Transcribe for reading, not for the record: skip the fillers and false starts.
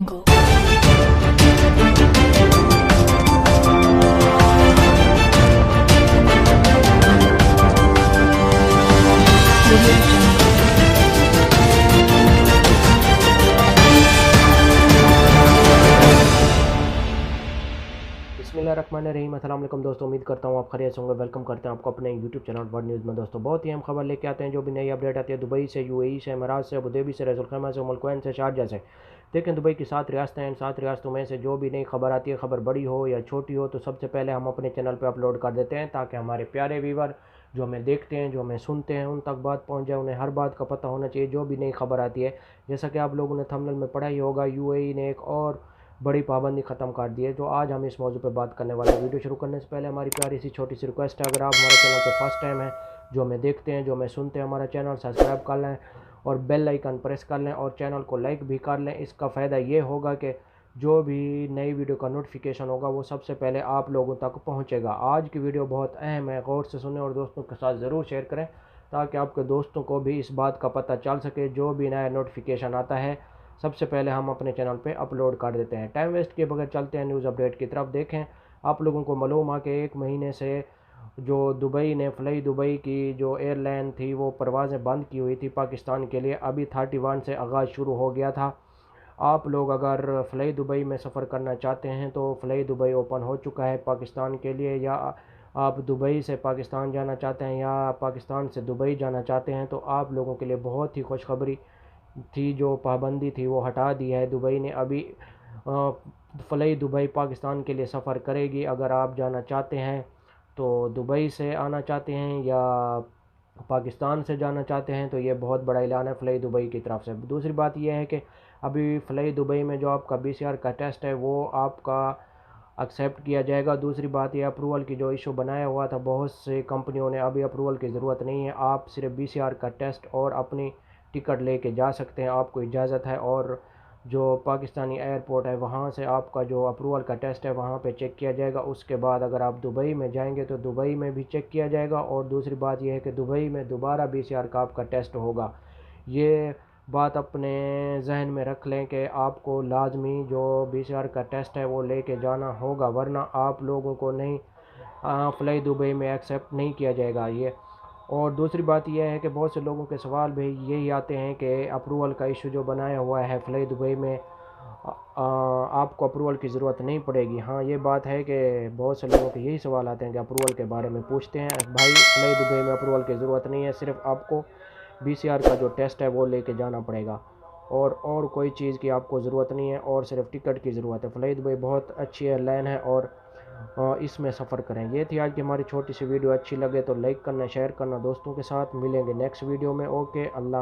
Go. बिस्मिल्लाहिर्रहमानिर्रहीम। अस्सलाम वालेकुम दोस्तों, उम्मीद करता हूँ आप खैरियत से होंगे। वेलकम करते हैं आपको अपने यूट्यूब चैनल वर्ल्ड न्यूज़ में। दोस्तों बहुत ही अहम खबर लेके आते हैं, जो भी नई अपडेट आती है दुबई से, यूएई से, अमीरात से, अबू धाबी से, रसूल खैमा से, उम्मुल कुवैन से, शारजा से। देखें, दुबई की 7 रियासतें हैं। 7 रियासतों में से जो भी नई खबर आती है, खबर बड़ी हो या छोटी हो, तो सबसे पहले हम अपने चैनल पर अपलोड कर देते हैं, ताकि हमारे प्यारे व्यूवर जो हमें देखते हैं, जो हमें सुनते हैं, उन तक बात पहुंच जाए। उन्हें हर बात का पता होना चाहिए, जो भी नई खबर आती है। जैसा कि आप लोगों ने थंबनेल में पढ़ा ही होगा, यूएई ने एक और बड़ी पाबंदी ख़त्म कर दी है, जो आज हम इस मौजू पे बात करने वाले हैं। वीडियो शुरू करने से पहले हमारी प्यारी सी छोटी सी रिक्वेस्ट है, अगर आप हमारे चैनल पर फर्स्ट टाइम है, जो हमें देखते हैं, जो हमें सुनते हैं, हमारा चैनल सब्सक्राइब कर लें और बेल आइकन प्रेस कर लें और चैनल को लाइक भी कर लें। इसका फ़ायदा ये होगा कि जो भी नई वीडियो का नोटिफिकेशन होगा, वो सबसे पहले आप लोगों तक पहुँचेगा। आज की वीडियो बहुत अहम है, गौर से सुनें और दोस्तों के साथ ज़रूर शेयर करें, ताकि आपके दोस्तों को भी इस बात का पता चल सके। जो भी नया नोटिफिकेशन आता है, सबसे पहले हम अपने चैनल पे अपलोड कर देते हैं। टाइम वेस्ट किए बगैर चलते हैं न्यूज़ अपडेट की तरफ। देखें, आप लोगों को मालूम है कि 1 महीने से जो दुबई ने फ्लाई दुबई की जो एयरलाइन थी, वो परवाज़ें बंद की हुई थी पाकिस्तान के लिए। अभी 31 से आगाज़ शुरू हो गया था। आप लोग अगर फ्लाई दुबई में सफ़र करना चाहते हैं, तो फ्लाई दुबई ओपन हो चुका है पाकिस्तान के लिए। या आप दुबई से पाकिस्तान जाना चाहते हैं या पाकिस्तान से दुबई जाना चाहते हैं, तो आप लोगों के लिए बहुत ही खुशखबरी थी। जो पाबंदी थी वो हटा दी है दुबई ने। अभी फ़्लाई दुबई पाकिस्तान के लिए सफ़र करेगी। अगर आप जाना चाहते हैं, तो दुबई से आना चाहते हैं या पाकिस्तान से जाना चाहते हैं, तो ये बहुत बड़ा ऐलान है फ़्लाई दुबई की तरफ से। दूसरी बात यह है कि अभी फ़्लाई दुबई में जो आपका बीसीआर का टेस्ट है, वो आपका एक्सेप्ट किया जाएगा। दूसरी बात ये, अप्रूवल की जो इशू बनाया हुआ था बहुत से कंपनियों ने, अभी अप्रूवल की ज़रूरत नहीं है। आप सिर्फ बीसीआर का टेस्ट और अपनी टिकट लेके जा सकते हैं, आपको इजाज़त है। और जो पाकिस्तानी एयरपोर्ट है, वहाँ से आपका जो अप्रूवल का टेस्ट है, वहाँ पे चेक किया जाएगा। उसके बाद अगर आप दुबई में जाएंगे, तो दुबई में भी चेक किया जाएगा। और दूसरी बात यह है कि दुबई में दोबारा बीसीआर का आपका टेस्ट होगा। ये बात अपने जहन में रख लें कि आपको लाजमी जो बीसीआर का टेस्ट है वो लेके जाना होगा, वरना आप लोगों को नहीं फ़्लाई दुबई में एक्सेप्ट नहीं किया जाएगा ये। और दूसरी बात यह है कि बहुत से लोगों के सवाल भी यही आते हैं कि अप्रूवल का इशू जो बनाया हुआ है फ़्लाई दुबई में, आपको अप्रूवल की ज़रूरत नहीं पड़ेगी। हाँ, ये बात है कि बहुत से लोगों के यही सवाल आते हैं कि अप्रूवल के बारे में पूछते हैं। भाई, फ़्लाई दुबई में अप्रूवल की ज़रूरत नहीं है, सिर्फ आपको बीसीआर का जो टेस्ट है वो लेके जाना पड़ेगा। और कोई चीज़ की आपको ज़रूरत नहीं है, और सिर्फ टिकट की ज़रूरत है। फ़्लाई दुबई बहुत अच्छी एयरलाइन है और इसमें सफ़र करें। ये थी आज की हमारी छोटी सी वीडियो। अच्छी लगे तो लाइक करना, शेयर करना दोस्तों के साथ। मिलेंगे नेक्स्ट वीडियो में। ओके, अल्लाह।